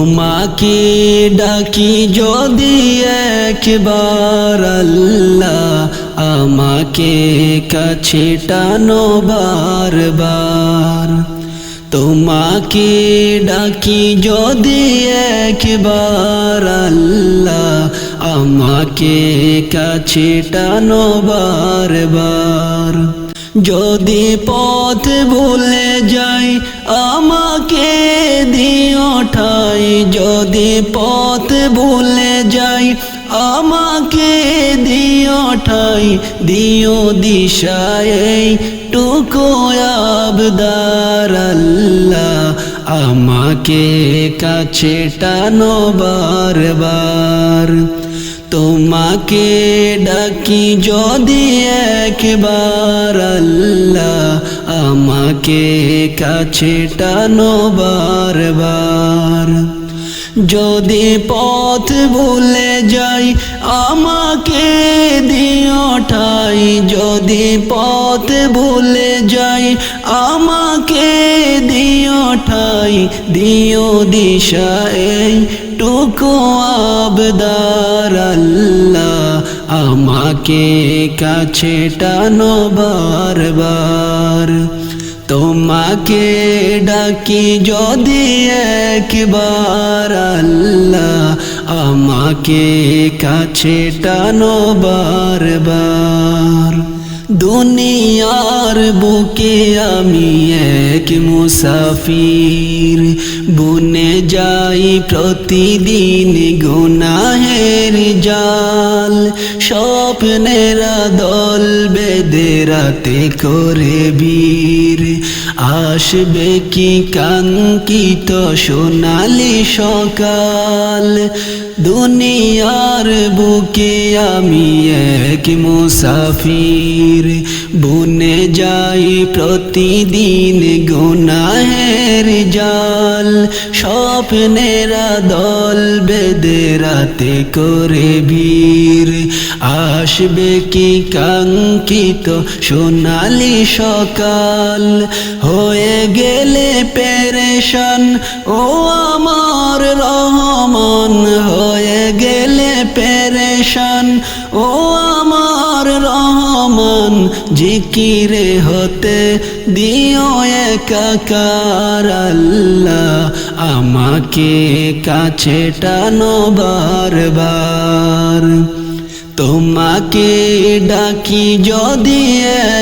তোমাকে ডাকি যদি একবার আল্লাহ, আমাকে কাছে টানো বারবার। তোমাকে ডাকি যদি একবার আল্লাহ, আমাকে কাছে টানো বারবার। যদি পথ ভুলে যাই আমাকে দিও ঠাই, যদি পথ ভুলে যাই আমাকে দিও ঠাই, দিও দিশায় টুকু আবদার আল্লাহ, আমাকে কাছে টানো বারবার। তোমাকে ডাকি যদি একবার আল্লাহ, আমাকে কাছে টানো বারবার। যদি পথ ভুলে যাই আমাকে দিও ঠাই, যদি পথ ভুলে যাই আমাকে দিও ঠাই, দিও দিশা এই টুকু আবদার আল্লাহ, আমাকে কাছে টানো বারবার। তোমাকে ডাকি যদি একবার আল্লাহ, আমাকে কাছে টানো বারবার। দুনিয়ার বুকে আমি এক মুসাফির, বুনে যাই প্রতিদিন গুনাহের জাল। স্বপ্নেরা দল বেঁধে রাতে করে বীর, আসবে কি কাঙ্ক্ষিত সোনালি সকাল। দুনিয়ার বুকে আমি এক মুসাফির, বুনে যাই প্রতিদিন গুনাহের জাল। স্বপ্নেরা দল বেঁধে রাতে করে বীর, আসবে কি কাঙ্ক্ষিত সোনালি সকাল। হয়ে গেলে পেরেশান ও আমার রহমান, হয়ে গেলে পেরেশান ও আমার রহমান। জিকিরে হতে দিও একাকার আল্লাহ, আমাকে কাছে টানো বারবার। তোমাকে ডাকি যদি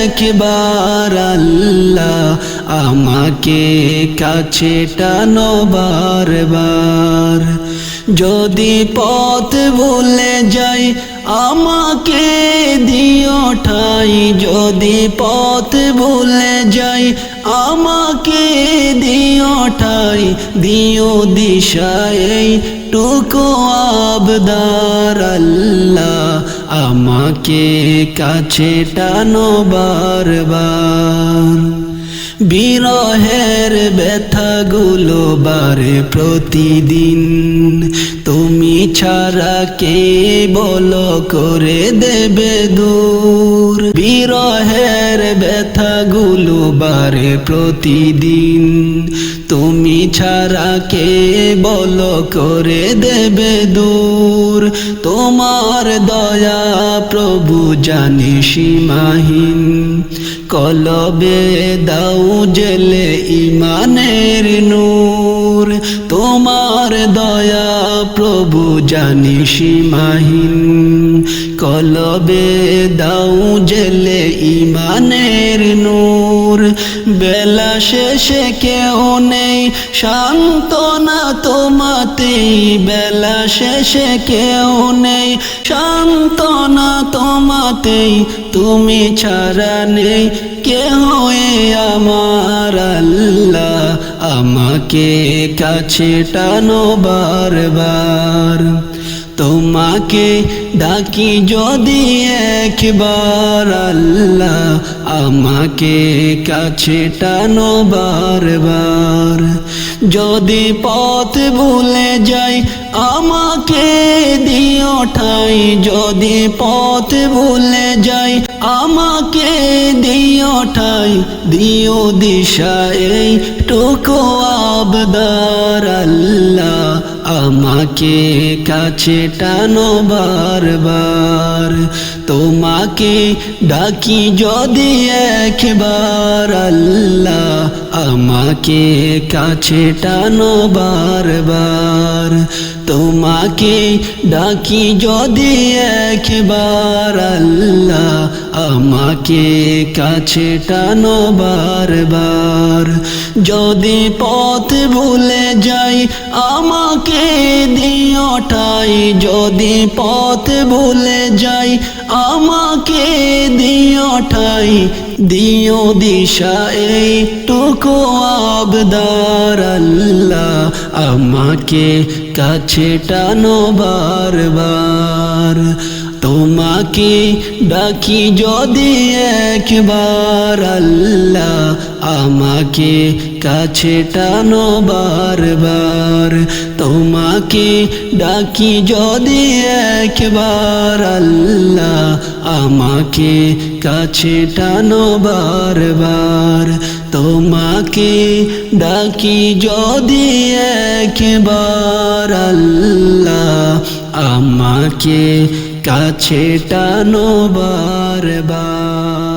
একবার আল্লাহ, আমাকে কাছে টানো বারবার। যদি পথ ভুলে যাই আমাকে দিও ঠাই, যদি পথ ভুলে যাই আমাকে দিও ঠাই, দিও দিশায় টুকু আবদার আল্লাহ, আমাকে কাছে টানো বারবার। বিরহের ব্যথাগুলো বারে প্রতিদিন, তুমি ছাড়া কে বলো করে দেবে দূর। বিরহের ব্যথাগুলো বারে প্রতিদিন, তুমি ছাড়া কে বলো করে দেবে দূর। তোমার দয়া প্রভু জানি সীমাহীন, কলবে দাও জেলে ইমানের নূর। তোমার দয়া প্রভু জানি সীমাহীন, কলবে দাও জেলে ইমানের নূর। বেলা শেষে কেউ নেই সান্ত্বনা তোমাতেই, বেলা শেষে কেউ নেই সান্ত্বনা তোমাতেই। তুমি ছাড়া নেই কেহ আমার আল্লাহ, আমাকে কাছে টানো বারবার। তোমাকে ডাকি যদি একবার আল্লাহ, আমাকে কাছে টানো বারবার। যদি পথ ভুলে যাই আমাকে দিও ঠাই, যদি পথ ভুলে যাই আমাকে দিও ঠাই, দিও দিশা এই টুকু আবদার আল্লাহ, আমাকে কাছে টানো বারবার। তোমাকে ডাকি যদি একবার আল্লাহ, আমাকে কাছে টানো বারবার। তোমাকে ডাকি যদি একবার আল্লাহ, আমাকে কাছে টানো বারবার। যদি পথ ভুলে যাই আমাকে দিও ঠাই, যদি পথ ভুলে যাই আমাকে দিও ঠাই। দিও দিশা এইটুকু আবদার আল্লাহ, আমাকে কাছে টানো বারবার। তোমাকে ডাকি যদি একবার আল্লাহ, আমাকে কাছে টানো বারবার। তোমাকে ডাকি যদি একবার আল্লাহ, আমাকে কাছে টানো বারবার। তোমাকে ডাকি যদি একবার আল্লাহ, আমাকে কাছে টানো বারবার।